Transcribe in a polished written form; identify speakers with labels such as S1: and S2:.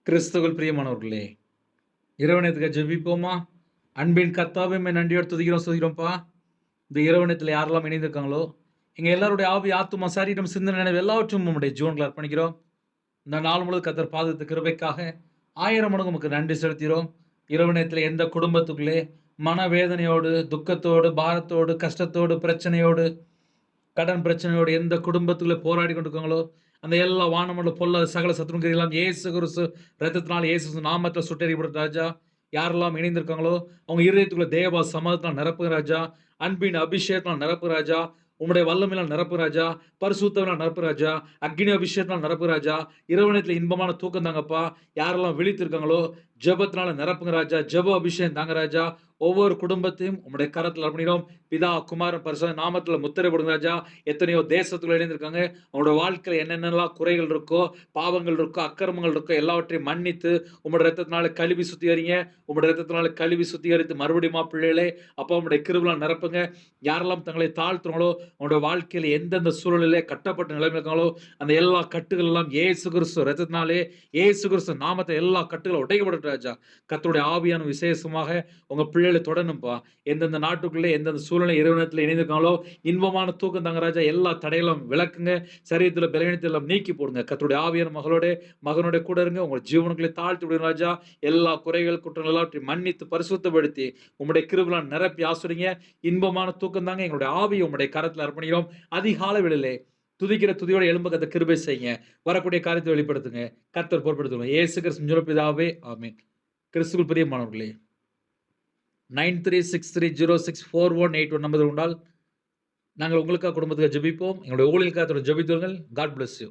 S1: கிறிஸ்துவுக்குள் பிரியமானவர்களே, இரவு ஜெபிப்போமா? அன்பின் கர்த்தாவே, உம்மை நன்றியோடு துதிக்கிறோம், ஸ்துதிக்கிறோம்ப்பா. இந்த இரவு நேரத்தில யாரெல்லாம் இணைந்திருக்காங்களோ, எங்க எல்லாருடைய ஆவி, ஆத்துமா, சரீரம், சிந்தனை, நினைவு எல்லாவற்றையும் உம்முடைய ஜீவன்கள் அர்ப்பணிக்கிறோம். இந்த நாள் முழுவதும் கர்த்தர் பாதுகாத்த கிருபைக்காக 1000 மடங்கு உமக்கு நன்றி செலுத்துகிறோம். இரவு நேரத்தில எந்த குடும்பத்துக்குள்ளே மனவேதனையோடு, துக்கத்தோடு, பாரத்தோடு, கஷ்டத்தோடு, பிரச்சனையோடு, கடன் பிரச்சனையோடு எந்த குடும்பத்துக்குள்ள போராடி கொண்டிருக்காங்களோ, அந்த எல்லா வானமண்டல பொல்லாத சகல சத்துருக்களெல்லாம் இயேசு கிறிஸ்து இரத்தத்தினால் இயேசு நாமத்தில சுட்டெரிக்கப்பட்ட ராஜா. யாரெல்லாம் இணைந்திருக்காங்களோ, அவங்க இருதயத்துக்குள்ள தேவ சமாதானத்தினால் நிரப்புங்க ராஜா. அன்பின் அபிஷேகத்தினால் நிரப்பு ராஜா. உம்முடைய வல்லமையினால் நிரப்பு ராஜா. பரிசுத்தத்தினால் நிரப்பு ராஜா. அக்கினி அபிஷேகத்தினால் நிரப்பு ராஜா. இரவு நேரத்தில இன்பமான தூக்கம் தாங்கப்பா. யாரெல்லாம் விழித்திருக்காங்களோ, ஜெபத்தினால நிரப்புங்க ராஜா. ஜெப அபிஷேகம் தாங்க ராஜா. ஒவ்வொரு குடும்பத்தையும் உம்முடைய கரத்தில் அர்ப்பணிக்கிறோம். பிதா, குமாரன், பரிசுத்த நாமத்தில முத்திரை போடுங்க ராஜா. எத்தனையோ தேசத்துக்குள்ள இணைந்திருக்காங்க. அவங்களோட வாழ்க்கையில என்னென்னலாம் குறைகள் இருக்கோ, பாவங்கள் இருக்கோ, அக்கிரமங்கள் இருக்கோ, எல்லாவற்றையும் மன்னித்து உம்முடைய இரத்தத்தினால கழுவி சுத்திகரிங்க. உம்முடைய இரத்தத்தினால கழுவி சுத்திகரித்து மறுபடியுமா பிள்ளைகளே, அப்பா உம்முடைய கிருபையால் நிரப்புங்க. யாரெல்லாம் தங்களை தாழ்த்துறாங்களோ, அவங்களுடைய வாழ்க்கையில எந்தெந்த சூழலிலே கட்டப்பட்ட நிலைமையில் இருக்காங்களோ, அந்த எல்லா கட்டுகள் எல்லாம் இயேசு கிறிஸ்து இரத்தத்தினாலே, இயேசு கிறிஸ்து நாமத்தை எல்லா கட்டுகளும் உடைக்கப்படட்டும் ராஜா. கர்த்தருடைய ஆவியான விசேஷமாக உங்க பிள்ளைகளை தொடரணும்ப்பா. எந்தெந்த நாட்டுக்குள்ளே எந்தெந்த சூழ்நிலை இரவு நேரத்தில் இணைந்திருக்காங்களோ, இன்பமான தூக்கம் தாங்க ராஜா. எல்லா தடைகளும் விளக்குங்க. சரீரத்தில் பலவீனத்தை எல்லாம் நீக்கி போடுங்க. கர்த்தருடைய ஆவியான மகனோட கூட இருங்க. உங்கள் ஜீவனுக்குள்ளே தாழ்த்தி விடுங்க ராஜா. எல்லா குறைகள் குற்றங்கள் எல்லாவற்றையும் மன்னித்து பரிசுத்தப்படுத்தி உம்முடைய கிருபையால் நிரப்பி ஆசிரிங்க. இன்பமான தூக்கம் தாங்க. எங்களுடைய ஆவியை உம்முடைய கரத்தில் அர்ப்பணிக்கிறோம். அதிகாலை வேளையிலே துதிக்கிற துதியோட எழும்ப கத்த கிருபை செய்யுங்க. வரக்கூடிய காரியத்தை வெளிப்படுத்துங்க. கர்த்தர் பொறுப்படுத்துங்க. இயேசு கிறிஸ்து பிதாவே, ஆமென். கிறிஸ்துவுக்குள் பிரியமானவர்களே, 9363064181 நம்பர் உண்டால் நாங்கள் உங்களுக்காக குடும்பத்துக்கு ஜெபிப்போம். எங்களுடைய ஊழியர்களுக்காக ஜெபித்துங்கள். God bless you.